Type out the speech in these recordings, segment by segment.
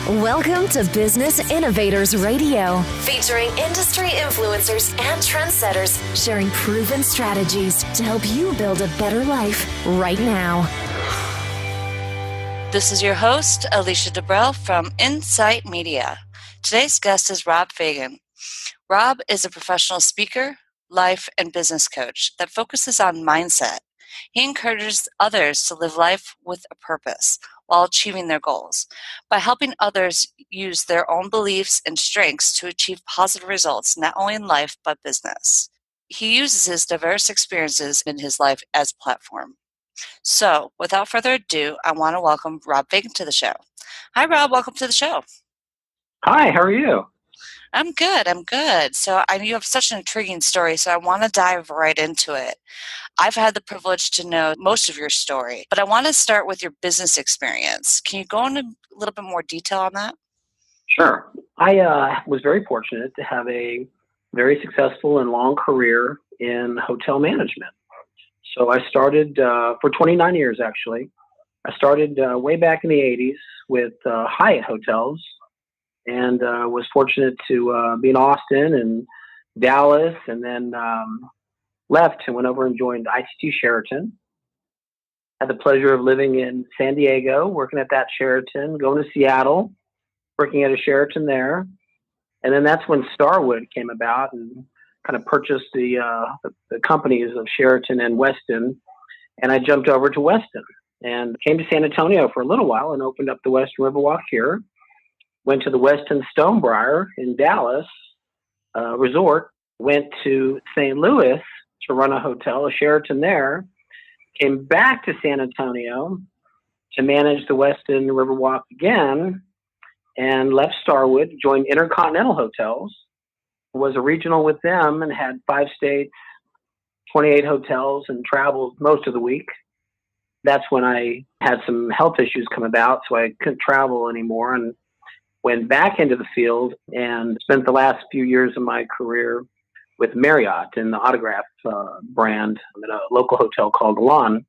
Welcome to Business Innovators Radio, featuring industry influencers and trendsetters sharing proven strategies to help you build a better life right now. This is your host, Alicia Debrell from Insight Media. Today's guest is Rob Fagen. Rob is a professional speaker, life, and business coach that focuses on mindset. He encourages others to live life with a purpose while achieving their goals by helping others use their own beliefs and strengths to achieve positive results, not only in life, but business. He uses his diverse experiences in his life as a platform. So, without further ado, I want to welcome Rob Fagen to the show. Hi, Rob. Welcome to the show. Hi, how are you? I'm good. So I know you have such an intriguing story, so I want to dive right into it. I've had the privilege to know most of your story, but I want to start with your business experience. Can you go into a little bit more detail on that? Sure. I was very fortunate to have a very successful and long career in hotel management. So I started for 29 years, actually. I started way back in the 80s with Hyatt hotels, and was fortunate to be in Austin and Dallas, and then left and went over and joined ITT Sheraton. Had the pleasure of living in San Diego, working at that Sheraton, going to Seattle, working at a Sheraton there. And then that's when Starwood came about and kind of purchased the companies of Sheraton and Westin. And I jumped over to Westin and came to San Antonio for a little while and opened up the Westin Riverwalk here. Went to the Westin Stonebriar in Dallas resort, went to St. Louis to run a hotel, a Sheraton there, came back to San Antonio to manage the Westin Riverwalk again, and left Starwood, joined Intercontinental Hotels, was a regional with them and had 5 states, 28 hotels, and traveled most of the week. That's when I had some health issues come about, so I couldn't travel anymore, and went back into the field and spent the last few years of my career with Marriott in the Autograph brand at a local hotel called Elan.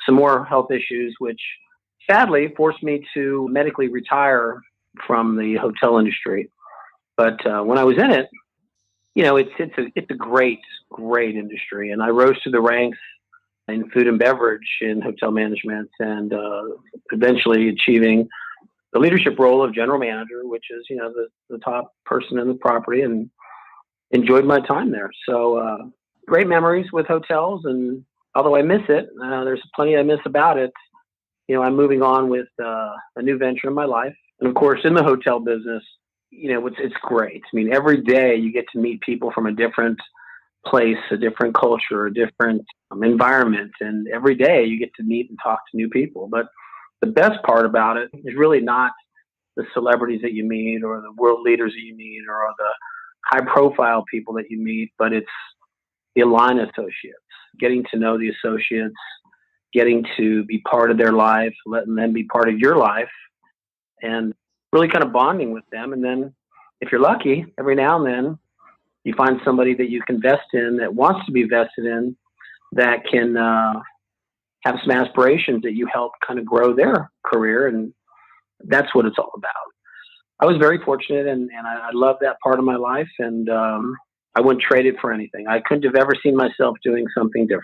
Some more health issues, which sadly forced me to medically retire from the hotel industry. But when I was in it, you know, it's a great industry, and I rose through the ranks in food and beverage in hotel management, and eventually achieving the leadership role of general manager, which is, you know, the top person in the property, and enjoyed my time there. So great memories with hotels, and although I miss it, there's plenty I miss about it. You know, I'm moving on with a new venture in my life. And of course, in the hotel business, you know, it's great. I mean, every day you get to meet people from a different place, a different culture, a different environment. And every day you get to meet and talk to new people. But the best part about it is really not the celebrities that you meet or the world leaders that you meet or the high-profile people that you meet, but it's the Align associates, getting to know the associates, getting to be part of their life, letting them be part of your life, and really kind of bonding with them. And then if you're lucky, every now and then you find somebody that you can invest in, that wants to be vested in, that can have some aspirations that you help kind of grow their career. And that's what it's all about. I was very fortunate, and I love that part of my life, and I wouldn't trade it for anything. I couldn't have ever seen myself doing something different.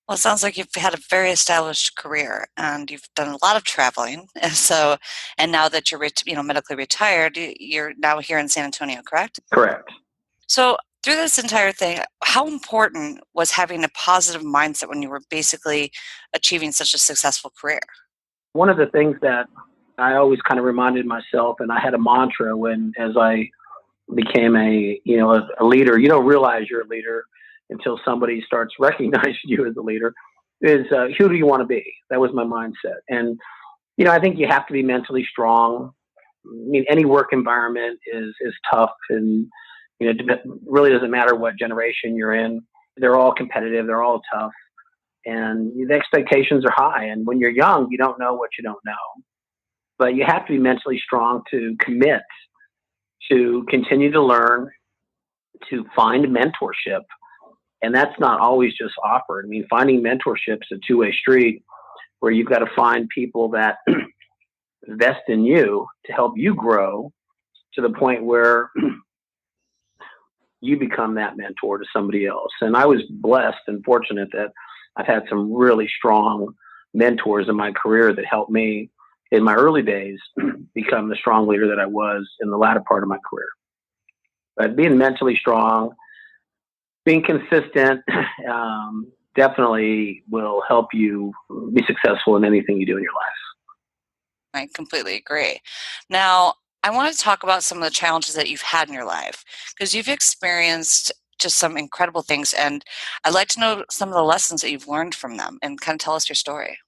Well, it sounds like you've had a very established career, and you've done a lot of traveling. And now that you're medically retired, you're now here in San Antonio, correct? Correct. So through this entire thing, how important was having a positive mindset when you were basically achieving such a successful career? One of the things that I always kind of reminded myself, and I had a mantra as I became a leader. You don't realize you're a leader until somebody starts recognizing you as a leader, is who do you want to be? That was my mindset. And, you know, I think you have to be mentally strong. I mean, any work environment is tough, and, you know, it really doesn't matter what generation you're in. They're all competitive. They're all tough. And the expectations are high. And when you're young, you don't know what you don't know. But you have to be mentally strong to commit, to continue to learn, to find mentorship. And that's not always just offered. I mean, finding mentorship is a two-way street where you've got to find people that invest in you to help you grow to the point where you become that mentor to somebody else. And I was blessed and fortunate that I've had some really strong mentors in my career that helped me in my early days become the strong leader that I was in the latter part of my career. But being mentally strong, being consistent, definitely will help you be successful in anything you do in your life. I completely agree. Now, I want to talk about some of the challenges that you've had in your life, because you've experienced just some incredible things, and I'd like to know some of the lessons that you've learned from them and kind of tell us your story.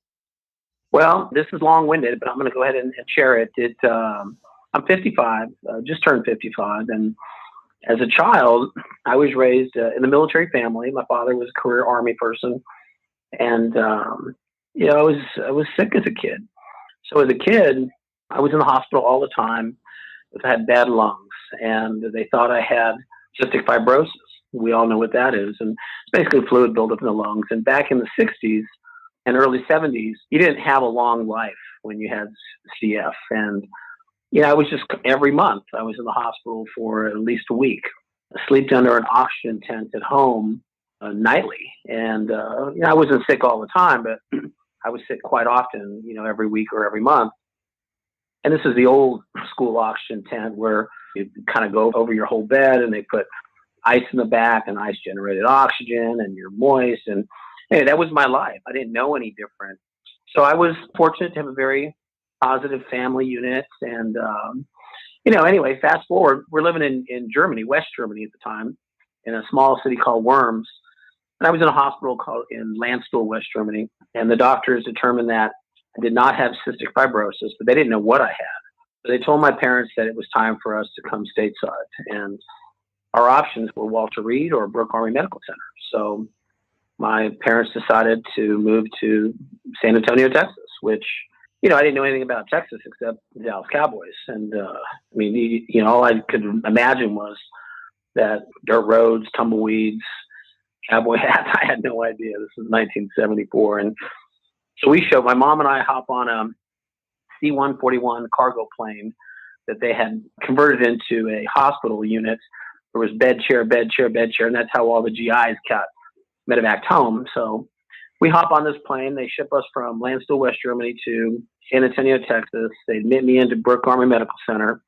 Well, this is long-winded, but I'm going to go ahead and share it. I'm 55, just turned 55, and as a child, I was raised in a military family. My father was a career Army person, and I was sick as a kid. So as a kid, I was in the hospital all the time because I had bad lungs, and they thought I had cystic fibrosis. We all know what that is, and it's basically fluid buildup in the lungs. And back in the 60s and early 70s, you didn't have a long life when you had CF. And I was just every month I was in the hospital for at least a week. I slept under an oxygen tent at home nightly, and I wasn't sick all the time, but I was sick quite often, every week or every month. And this is the old school oxygen tent where you kind of go over your whole bed, and they put ice in the back and ice generated oxygen, and you're moist. And hey, that was my life. I didn't know any different. So I was fortunate to have a very positive family unit. And, anyway, fast forward, we're living in Germany, West Germany at the time, in a small city called Worms. And I was in a hospital in Landstuhl, West Germany. And the doctors determined that I did not have cystic fibrosis, but they didn't know what I had. So they told my parents that it was time for us to come stateside. And our options were Walter Reed or Brooke Army Medical Center. So my parents decided to move to San Antonio, Texas, which, I didn't know anything about Texas except the Dallas Cowboys. And, all I could imagine was that dirt roads, tumbleweeds, cowboy hats. I had no idea. This was 1974. And so my mom and I hop on a C-141 cargo plane that they had converted into a hospital unit. There was bed, chair, bed, chair, bed, chair. And that's how all the GIs got medevaced home. So we hop on this plane. They ship us from Landstuhl, West Germany to San Antonio, Texas. They admit me into Brooke Army Medical Center.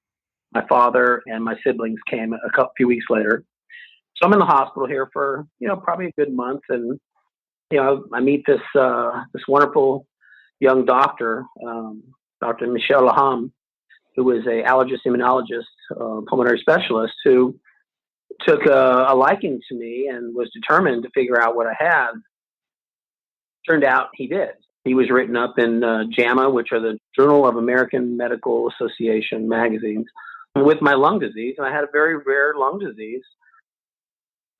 My father and my siblings came a few weeks later. So I'm in the hospital here for, probably a good month. And, I meet this wonderful young doctor, Dr. Michel Laham, who was a allergist, immunologist, pulmonary specialist, who took a liking to me and was determined to figure out what I had. Turned out he did. He was written up in JAMA, which are the Journal of American Medical Association magazines, with my lung disease. And I had a very rare lung disease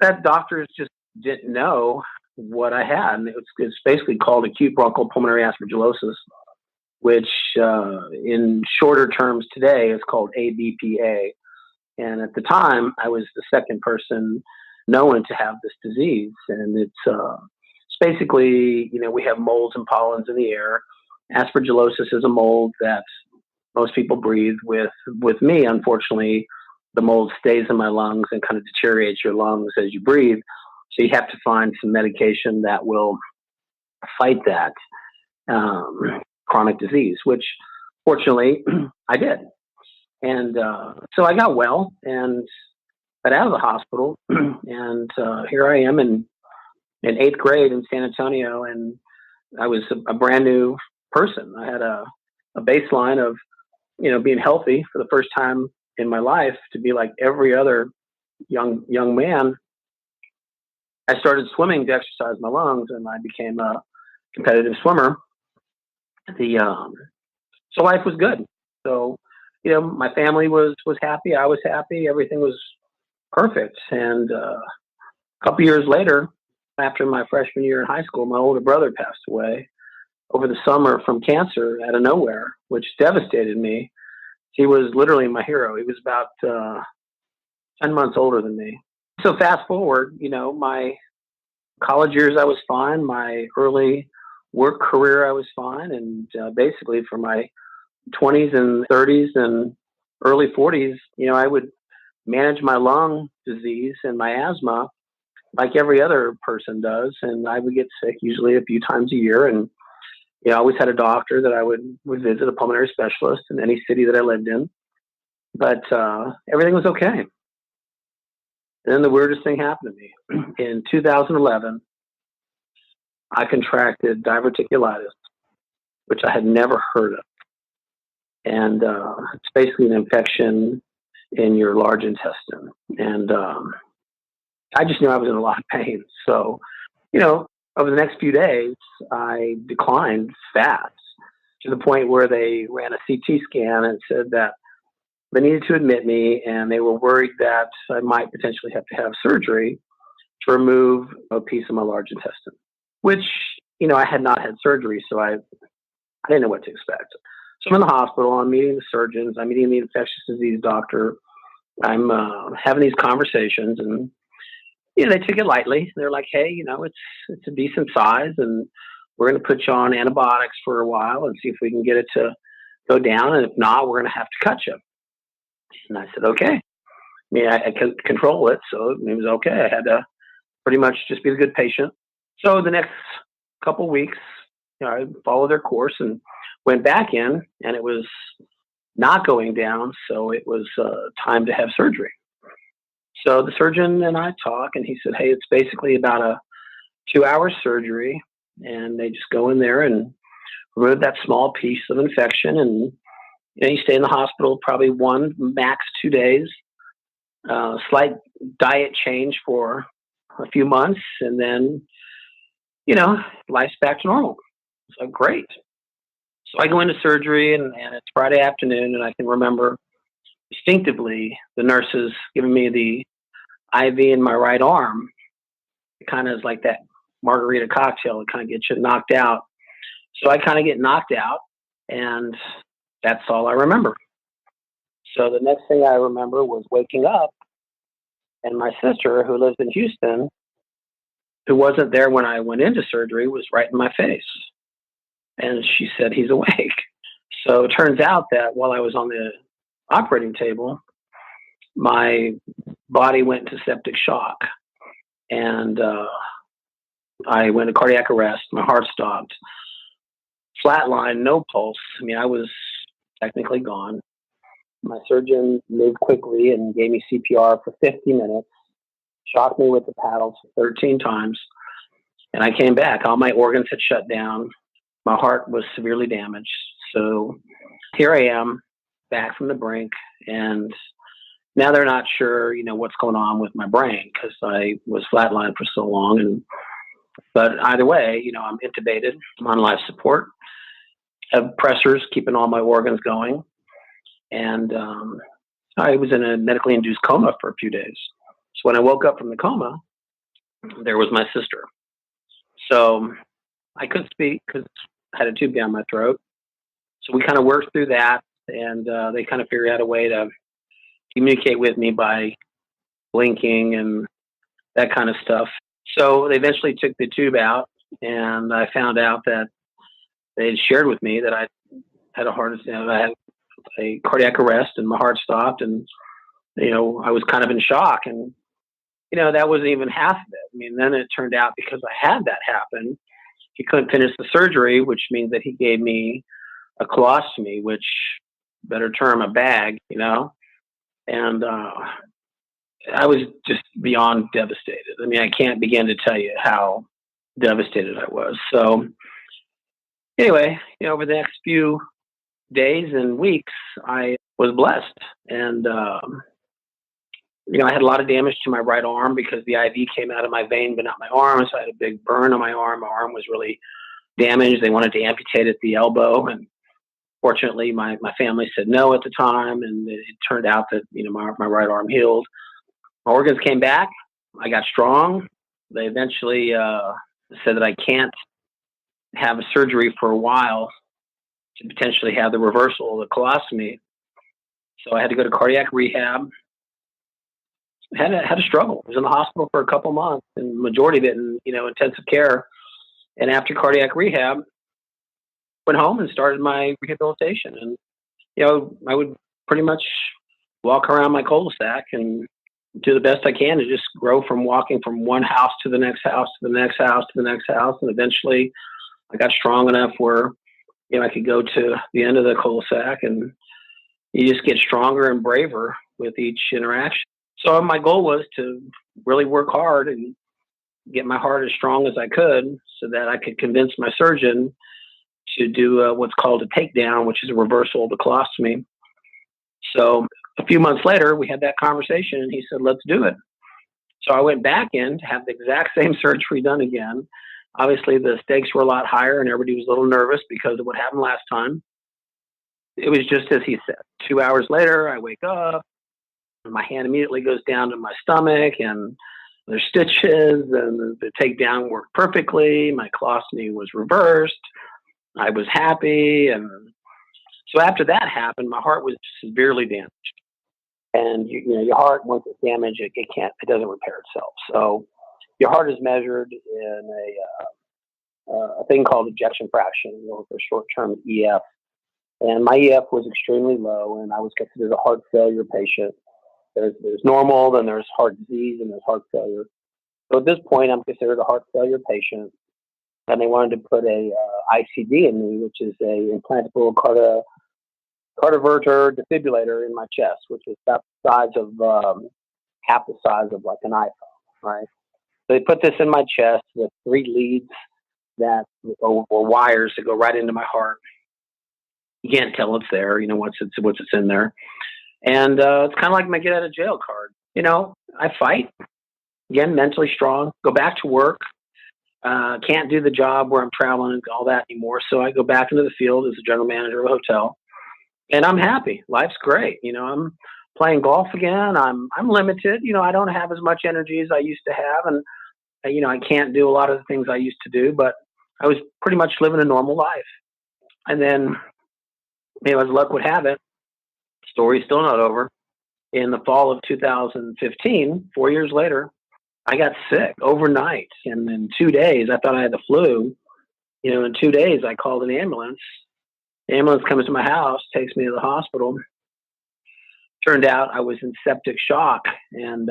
that doctors just didn't know what I had. And it's basically called acute bronchopulmonary aspergillosis, which in shorter terms today is called ABPA. And at the time, I was the second person known to have this disease. And it's basically, we have molds and pollens in the air. Aspergillosis is a mold that most people breathe with. With me, unfortunately, the mold stays in my lungs and kind of deteriorates your lungs as you breathe. So you have to find some medication that will fight that chronic disease, which fortunately I did. And so I got well and got out of the hospital. And here I am in eighth grade in San Antonio. And I was a brand new person. I had a baseline of, being healthy for the first time in my life, to be like every other young man. I started swimming to exercise my lungs, and I became a competitive swimmer. So life was good. So, my family was happy. I was happy. Everything was perfect. And a couple years later, after my freshman year in high school, my older brother passed away over the summer from cancer out of nowhere, which devastated me. He was literally my hero. He was about 10 months older than me. So fast forward, my college years, I was fine. My early work career, I was fine. And basically for my 20s and 30s and early 40s, I would manage my lung disease and my asthma like every other person does. And I would get sick usually a few times a year. And, I always had a doctor that I would visit, a pulmonary specialist in any city that I lived in. But everything was okay. And then the weirdest thing happened to me. In 2011, I contracted diverticulitis, which I had never heard of. And it's basically an infection in your large intestine. And I just knew I was in a lot of pain. So, over the next few days, I declined fast to the point where they ran a CT scan and said that they needed to admit me, and they were worried that I might potentially have to have surgery to remove a piece of my large intestine, which, I had not had surgery, so I didn't know what to expect. So I'm in the hospital, I'm meeting the surgeons, I'm meeting the infectious disease doctor, I'm having these conversations, and they took it lightly. They're like, hey, it's a decent size, and we're going to put you on antibiotics for a while and see if we can get it to go down. And if not, we're going to have to cut you. And I said, okay. I could control it, so it was okay. I had to pretty much just be a good patient. So the next couple weeks, I followed their course and went back in, and it was not going down, so it was time to have surgery. So the surgeon and I talk, and he said, hey, it's basically about a 2-hour surgery, and they just go in there and remove that small piece of infection, and you stay in the hospital probably 1, max 2 days, slight diet change for a few months, and then, life's back to normal. So great. So I go into surgery, and it's Friday afternoon, and I can remember distinctively the nurses giving me the IV in my right arm. It kind of is like that margarita cocktail. It kind of gets you knocked out. So I kind of get knocked out, and that's all I remember. So the next thing I remember was waking up, and my sister, who lives in Houston, who wasn't there when I went into surgery, was right in my face. And she said, he's awake. So it turns out that while I was on the operating table, my body went into septic shock, and I went into cardiac arrest. My heart stopped, flatline, no pulse. I was technically gone. My surgeon moved quickly and gave me CPR for 50 minutes, shocked me with the paddles 13 times, and I came back. All my organs had shut down. My heart was severely damaged. So here I am, back from the brink, and now they're not sure, what's going on with my brain because I was flatlined for so long. But either way, I'm intubated, I'm on life support, have pressors keeping all my organs going, and I was in a medically induced coma for a few days. So when I woke up from the coma, there was my sister. So I couldn't speak because I had a tube down my throat. So we kind of worked through that, and they kind of figured out a way to communicate with me by blinking and that kind of stuff. So they eventually took the tube out, and I found out that they had shared with me that I had I had a cardiac arrest and my heart stopped, and I was kind of in shock, and that wasn't even half of it. Then it turned out because I had that happen, he couldn't finish the surgery, which means that he gave me a colostomy, which better term a bag, and I was just beyond devastated. I can't begin to tell you how devastated I was. So anyway, over the next few days and weeks, I was blessed, and I had a lot of damage to my right arm because the IV came out of my vein, but not my arm. So I had a big burn on my arm. My arm was really damaged. They wanted to amputate at the elbow, and fortunately, my family said no at the time, and it turned out that my right arm healed. My organs came back. I got strong. They eventually said that I can't have a surgery for a while to potentially have the reversal of the colostomy. So I had to go to cardiac rehab. Had a struggle. I was in the hospital for a couple months, and the majority of it in intensive care. And after cardiac rehab, went home and started my rehabilitation. And I would pretty much walk around my cul-de-sac and do the best I can to just grow from walking from one house to the next house to the next house to the next house. And eventually I got strong enough where, I could go to the end of the cul-de-sac, and you just get stronger and braver with each interaction. So my goal was to really work hard and get my heart as strong as I could so that I could convince my surgeon to do what's called a takedown, which is a reversal of the colostomy. So a few months later, we had that conversation, and he said, let's do it. So I went back in to have the exact same surgery done again. Obviously, the stakes were a lot higher, and everybody was a little nervous because of what happened last time. It was just as he said. 2 hours later, I wake up, and my hand immediately goes down to my stomach, and there's stitches, and the takedown worked perfectly. My colostomy was reversed. I was happy. And so after that happened, my heart was severely damaged. And your heart, once it's damaged, it doesn't repair itself. So your heart is measured in a thing called ejection fraction, for short term EF. And my EF was extremely low, and I was considered a heart failure patient. There's normal, then there's heart disease, and there's heart failure. So at this point, I'm considered a heart failure patient, and they wanted to put a ICD in me, which is a implantable cardioverter defibrillator in my chest, which is about the size of half the size of like an iPhone, right? So they put this in my chest with 3 leads that or wires that go right into my heart. You can't tell it's there, once it's in there. And it's kind of like my get out of jail card. I fight, again, mentally strong, go back to work, can't do the job where I'm traveling and all that anymore. So I go back into the field as a general manager of a hotel, and I'm happy. Life's great. I'm playing golf again. I'm limited. I don't have as much energy as I used to have. And, I can't do a lot of the things I used to do, but I was pretty much living a normal life. And then, as luck would have it, story's still not over. In the fall of 2015, 4 years later, I got sick overnight. And in 2 days, I thought I had the flu. In 2 days, I called an ambulance. The ambulance comes to my house, takes me to the hospital. Turned out I was in septic shock. And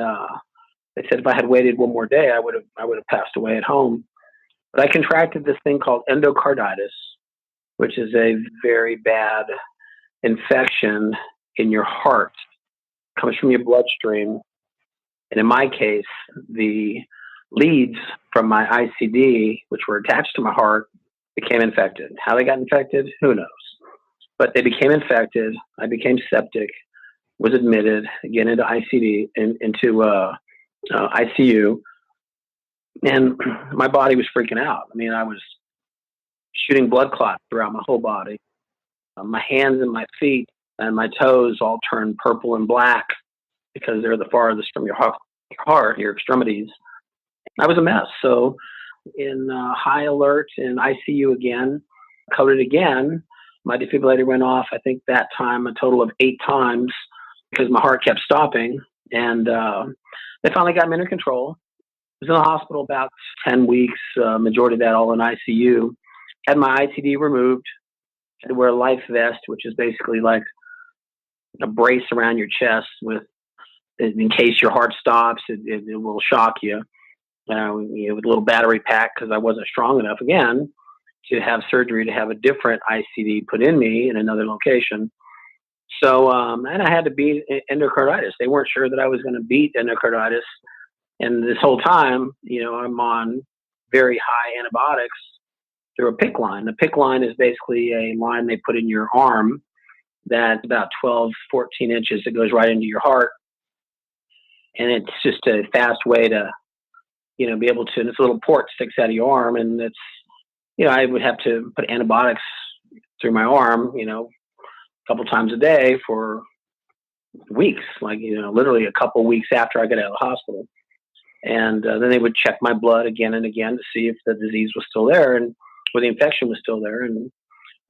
they said if I had waited one more day, I would have passed away at home. But I contracted this thing called endocarditis, which is a very bad infection in your heart. It comes from your bloodstream. And in my case, the leads from my ICD, which were attached to my heart, became infected. How they got infected, who knows? But they became infected. I became septic, was admitted again into into ICU. And my body was freaking out. I was shooting blood clots throughout my whole body. My hands and my feet and my toes all turned purple and black because they're the farthest from your heart, your extremities. I was a mess. So in high alert in ICU again, coded again. My defibrillator went off, I think that time, a total of 8 times because my heart kept stopping. And they finally got me under control. I was in the hospital about 10 weeks, majority of that all in ICU. Had my ICD removed. Had to wear a life vest, which is basically like a brace around your chest in case your heart stops, it will shock you. With a little battery pack because I wasn't strong enough again to have surgery to have a different ICD put in me in another location. So, and I had to beat endocarditis. They weren't sure that I was going to beat endocarditis. And this whole time, I'm on very high antibiotics through a PICC line. The PICC line is basically a line they put in your arm that's about 12, 14 inches that goes right into your heart. And it's just a fast way to, be able to, and it's a little port sticks out of your arm. And it's, I would have to put antibiotics through my arm, a couple times a day for weeks, literally a couple weeks after I got out of the hospital. And then they would check my blood again and again to see if the disease was still there and or the infection was still there. And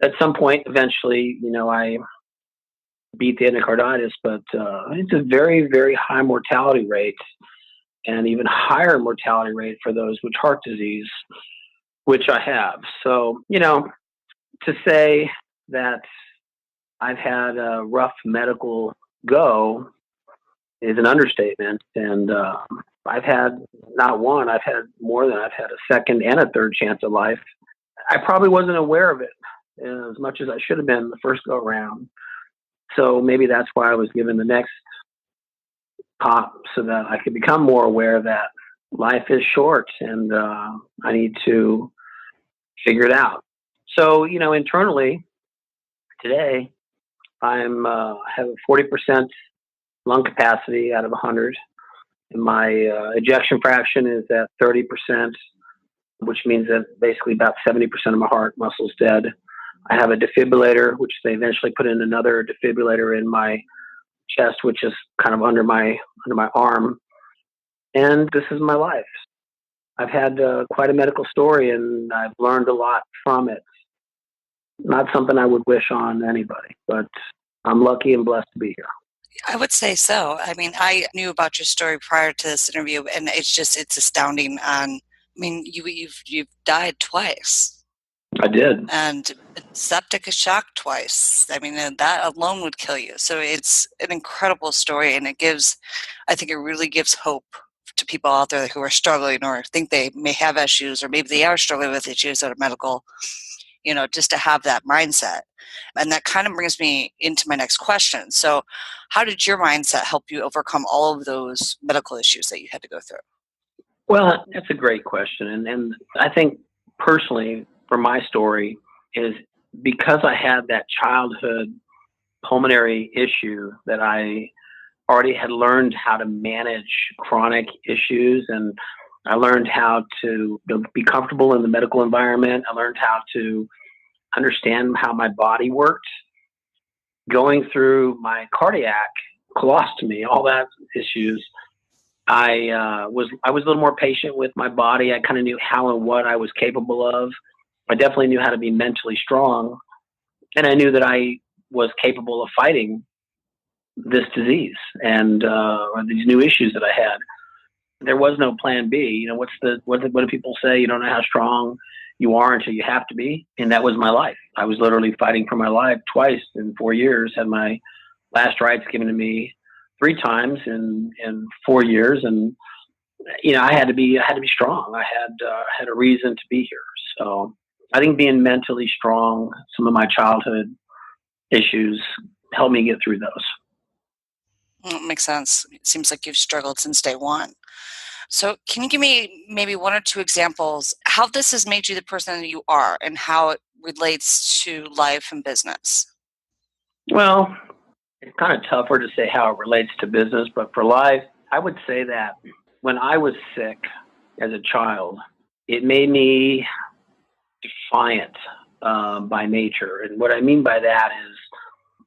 at some point, eventually, I beat the endocarditis, but it's a very, very high mortality rate and even higher mortality rate for those with heart disease, which I have. So, to say that I've had a rough medical go is an understatement. And I've had not one, I've had more than I've had a second and a third chance at life. I probably wasn't aware of it as much as I should have been the first go around. So maybe that's why I was given the next pop so that I could become more aware that life is short and I need to figure it out. So, internally today, I have a 40% lung capacity out of 100. And my ejection fraction is at 30%, which means that basically about 70% of my heart muscle is dead. I have a defibrillator, which they eventually put in another defibrillator in my chest, which is kind of under my arm. And this is my life. I've had quite a medical story, and I've learned a lot from it. Not something I would wish on anybody, but I'm lucky and blessed to be here. I would say so. I mean, I knew about your story prior to this interview, and it's astounding. You've died twice. I did. And septic shock twice. I mean, that alone would kill you. So it's an incredible story, and I think it really gives hope to people out there who are struggling or think they may have issues, or maybe they are struggling with issues that are medical, just to have that mindset. And that kind of brings me into my next question. So how did your mindset help you overcome all of those medical issues that you had to go through? Well, that's a great question. And I think personally, for my story, is because I had that childhood pulmonary issue that I already had learned how to manage chronic issues, and I learned how to be comfortable in the medical environment. I learned how to understand how my body worked. Going through my cardiac colostomy, all that issues, I was a little more patient with my body. I kind of knew how and what I was capable of. I definitely knew how to be mentally strong, and I knew that I was capable of fighting this disease and these new issues that I had. There was no plan B. What do people say? You don't know how strong you are until you have to be. And that was my life. I was literally fighting for my life twice in 4 years. Had my last rites given to me 3 times in 4 years, and I had to be strong. I had a reason to be here. So I think being mentally strong, some of my childhood issues helped me get through those. It makes sense. It seems like you've struggled since day one. So can you give me maybe 1 or 2 examples how this has made you the person that you are and how it relates to life and business? Well, it's kind of tougher to say how it relates to business, but for life, I would say that when I was sick as a child, it made me defiant by nature. And what I mean by that is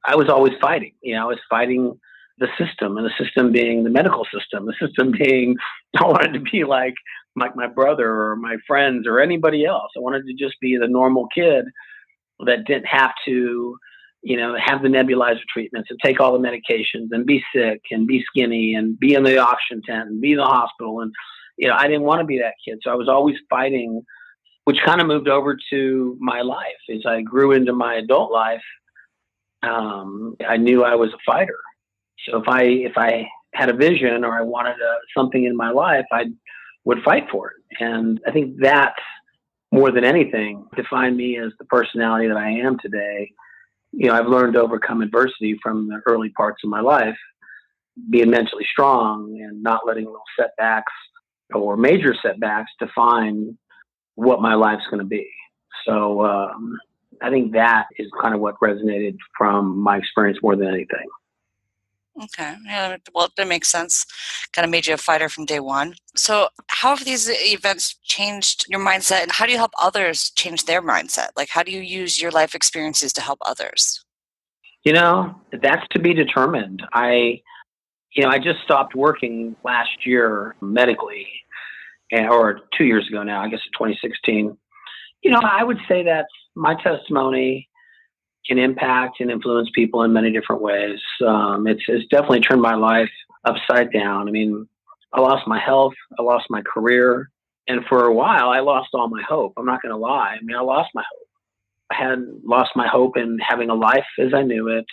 I was always fighting. I was fighting the system, and the system being the medical system, the system being I wanted to be like my brother or my friends or anybody else. I wanted to just be the normal kid that didn't have to, have the nebulizer treatments and take all the medications and be sick and be skinny and be in the oxygen tent and be in the hospital. And, I didn't want to be that kid. So I was always fighting, which kind of moved over to my life. As I grew into my adult life, I knew I was a fighter. So if I had a vision or I wanted something in my life, I would fight for it. And I think that, more than anything, defined me as the personality that I am today. I've learned to overcome adversity from the early parts of my life, being mentally strong and not letting little setbacks or major setbacks define what my life's going to be. So I think that is kind of what resonated from my experience more than anything. Okay. Yeah, well, that makes sense. Kind of made you a fighter from day one. So how have these events changed your mindset, and how do you help others change their mindset? Like, how do you use your life experiences to help others? That's to be determined. I just stopped working last year medically, or 2 years ago now, I guess in 2016. I would say that my testimony can impact and influence people in many different ways. It's definitely turned my life upside down. I mean, I lost my health, I lost my career, and for a while I lost all my hope. I'm not going to lie. I mean, I lost my hope. I had lost my hope in having a life as I knew it.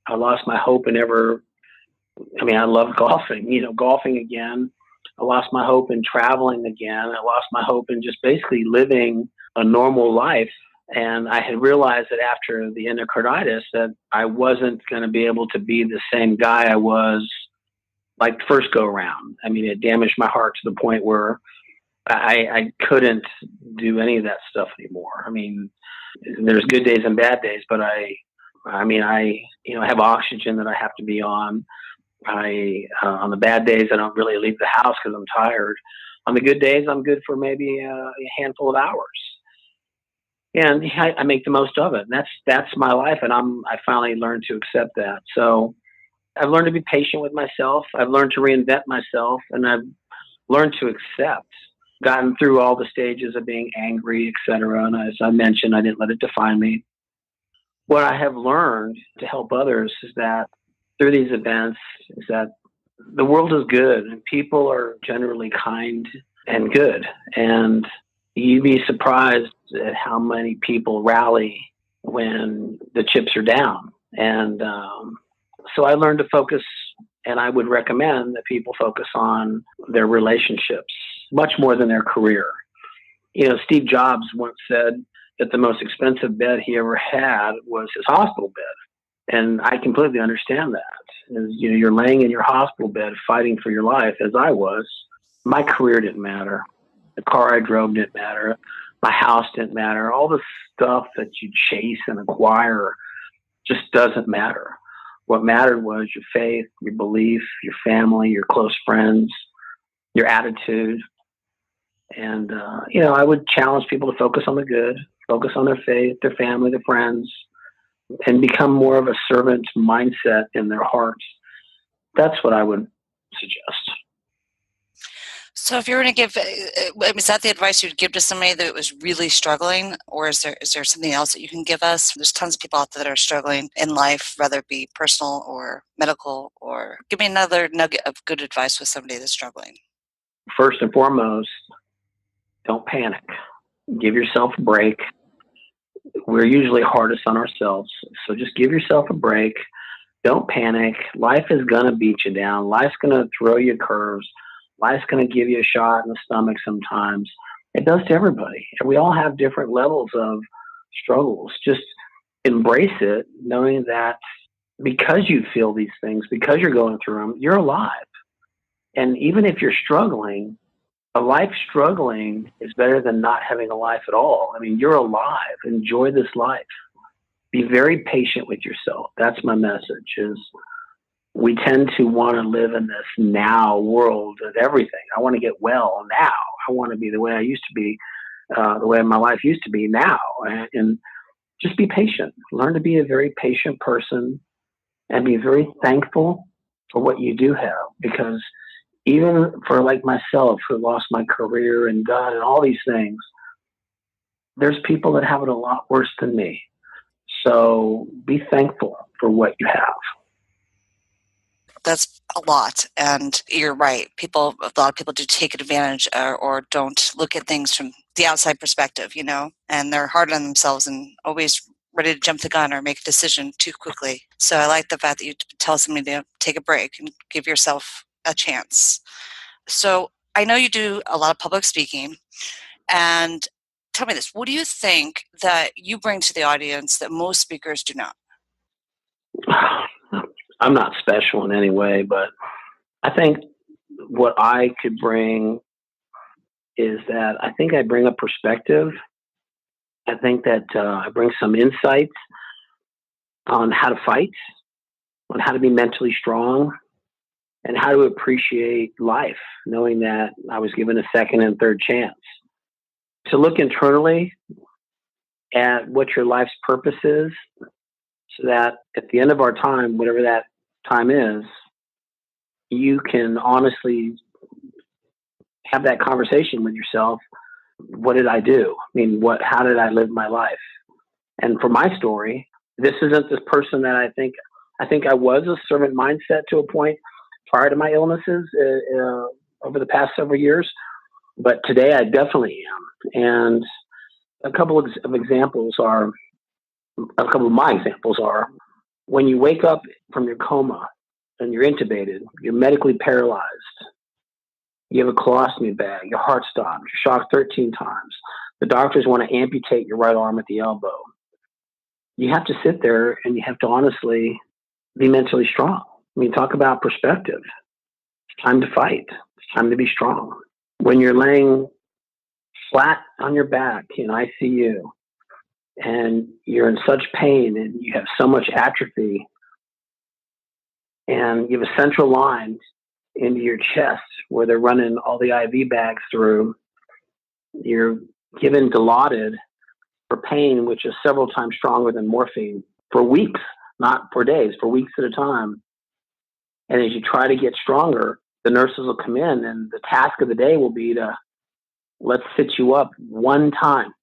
I lost my hope in I loved golfing, golfing again. I lost my hope in traveling again. I lost my hope in just basically living a normal life. And I had realized that after the endocarditis that I wasn't going to be able to be the same guy I was like the first go around. I mean, it damaged my heart to the point where I couldn't do any of that stuff anymore. I mean, there's good days and bad days, but I have oxygen that I have to be on. On the bad days, I don't really leave the house because I'm tired. On the good days, I'm good for maybe a handful of hours. And I make the most of it. And that's my life. And I finally learned to accept that. So I've learned to be patient with myself. I've learned to reinvent myself, and I've learned to accept. Gotten through all the stages of being angry, etc. And as I mentioned, I didn't let it define me. What I have learned to help others is that through these events is that the world is good and people are generally kind and good. And you'd be surprised at how many people rally when the chips are down. And so I learned to focus, and I would recommend that people focus on their relationships much more than their career. Steve Jobs once said that the most expensive bed he ever had was his hospital bed. And I completely understand that. As you're laying in your hospital bed fighting for your life, as I was. My career didn't matter. The car I drove didn't matter. My house didn't matter. All the stuff that you chase and acquire just doesn't matter. What mattered was your faith, your belief, your family, your close friends, your attitude. And, I would challenge people to focus on the good, focus on their faith, their family, their friends, and become more of a servant mindset in their hearts. That's what I would suggest. So if you were to give, is that the advice you'd give to somebody that was really struggling, or is there something else that you can give us? There's tons of people out there that are struggling in life, whether it be personal or medical, or give me another nugget of good advice with somebody that's struggling. First and foremost, don't panic. Give yourself a break. We're usually hardest on ourselves, so just give yourself a break. Don't panic. Life is going to beat you down. Life's going to throw you curves. Life's going to give you a shot in the stomach sometimes. It does to everybody. And we all have different levels of struggles. Just embrace it, knowing that because you feel these things, because you're going through them, you're alive. And even if you're struggling, a life struggling is better than not having a life at all. I mean, you're alive. Enjoy this life. Be very patient with yourself. That's my message, is we tend to want to live in this now world of everything. I want to get well now. I want to be the way I used to be, the way my life used to be now. And just be patient. Learn to be a very patient person and be very thankful for what you do have. Because even for like myself, who lost my career and God and all these things, there's people that have it a lot worse than me. So be thankful for what you have. That's a lot, and you're right. A lot of people do take advantage or don't look at things from the outside perspective, and they're hard on themselves and always ready to jump the gun or make a decision too quickly. So I like the fact that you tell somebody to take a break and give yourself a chance. So I know you do a lot of public speaking, and tell me this, what do you think that you bring to the audience that most speakers do not? I'm not special in any way, but I think what I could bring is that I think I bring a perspective. I think that I bring some insights on how to fight, on how to be mentally strong, and how to appreciate life, knowing that I was given a second and third chance. To look internally at what your life's purpose is, so that at the end of our time, whatever that time is, you can honestly have that conversation with yourself. What did I do? I mean, how did I live my life? And for my story, this isn't this person that I think I was a servant mindset to a point prior to my illnesses over the past several years, but today I definitely am. And a couple of examples are, a couple of my examples are when you wake up from your coma and you're intubated, you're medically paralyzed, you have a colostomy bag, your heart stops, you're shocked 13 times. The doctors want to amputate your right arm at the elbow. You have to sit there and you have to honestly be mentally strong. I mean, talk about perspective. It's time to fight. It's time to be strong. When you're laying flat on your back in ICU and you're in such pain and you have so much atrophy and you have a central line into your chest where they're running all the IV bags through, you're given Dilaudid for pain, which is several times stronger than morphine, for weeks, not for days, for weeks at a time. And as you try to get stronger, the nurses will come in and the task of the day will be to, let's sit you up one time,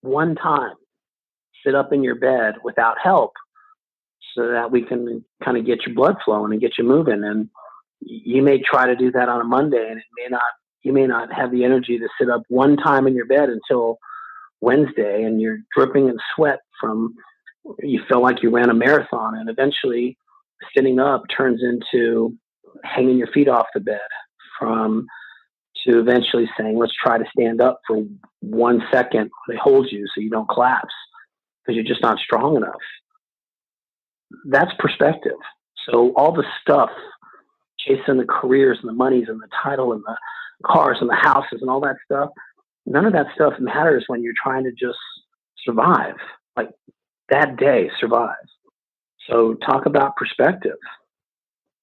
sit up in your bed without help so that we can kind of get your blood flowing and get you moving. And you may try to do that on a Monday and you may not have the energy to sit up one time in your bed until Wednesday, and you're dripping in sweat from, you feel like you ran a marathon, and eventually sitting up turns into hanging your feet off the bed to eventually saying, let's try to stand up for 1 second. They hold you so you don't collapse because you're just not strong enough. That's perspective. So all the stuff, chasing the careers and the monies and the title and the cars and the houses and all that stuff, none of that stuff matters when you're trying to just survive. Like that day, survive. So talk about perspective.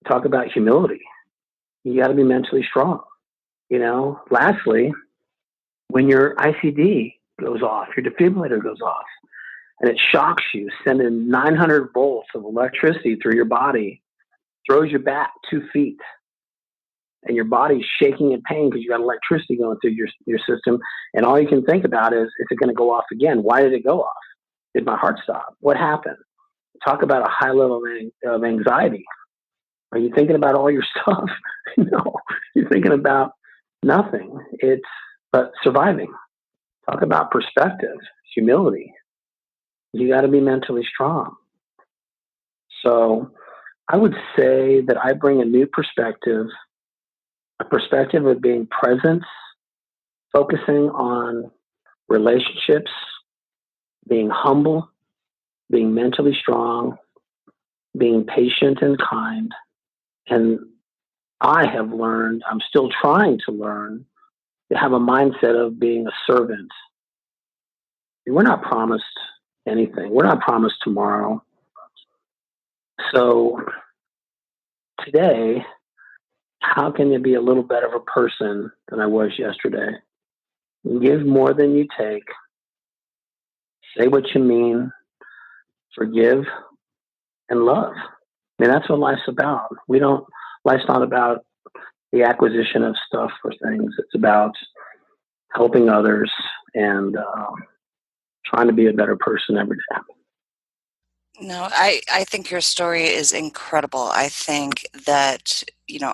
Talk about humility. You got to be mentally strong. Lastly, when your ICD goes off, your defibrillator goes off, and it shocks you, sending 900 volts of electricity through your body, throws you back 2 feet, and your body's shaking in pain because you got electricity going through your system, and all you can think about is it going to go off again? Why did it go off? Did my heart stop? What happened? Talk about a high level of anxiety. Are you thinking about all your stuff? No, you're thinking about nothing. It's but surviving. Talk about perspective, humility. You got to be mentally strong. So I would say that I bring a new perspective, a perspective of being present, focusing on relationships, being humble, being mentally strong, being patient and kind. And I have learned, I'm still trying to learn, to have a mindset of being a servant. We're not promised anything. We're not promised tomorrow. So today, how can you be a little better of a person than I was yesterday? Give more than you take. Say what you mean. Forgive and love. I mean, that's what life's about. Life's not about the acquisition of stuff or things. It's about helping others and trying to be a better person every day. No, I think your story is incredible. I think that,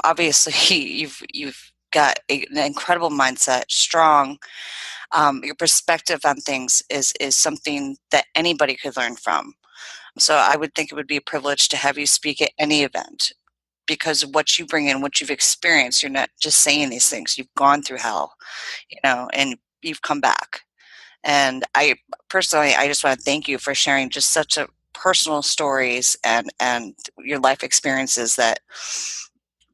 obviously you've got an incredible mindset, strong. Your perspective on things is something that anybody could learn from. So I would think it would be a privilege to have you speak at any event, because of what you bring in, what you've experienced. You're not just saying these things. You've gone through hell, and you've come back. And I personally just want to thank you for sharing just such a personal stories and your life experiences that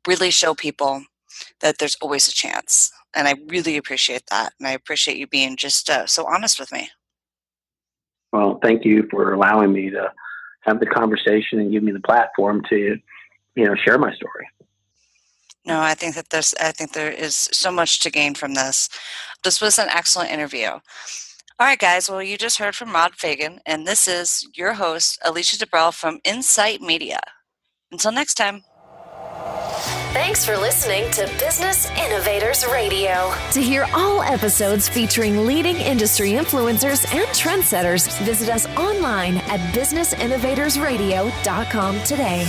really show people that there's always a chance. And I really appreciate that. And I appreciate you being just so honest with me. Well, thank you for allowing me to have the conversation and give me the platform to, share my story. No, I think there is so much to gain from this. This was an excellent interview. All right, guys. Well, you just heard from Rob Fagen, and this is your host, Alicia DeBrell from Insight Media. Until next time. Thanks for listening to Business Innovators Radio. To hear all episodes featuring leading industry influencers and trendsetters, visit us online at businessinnovatorsradio.com today.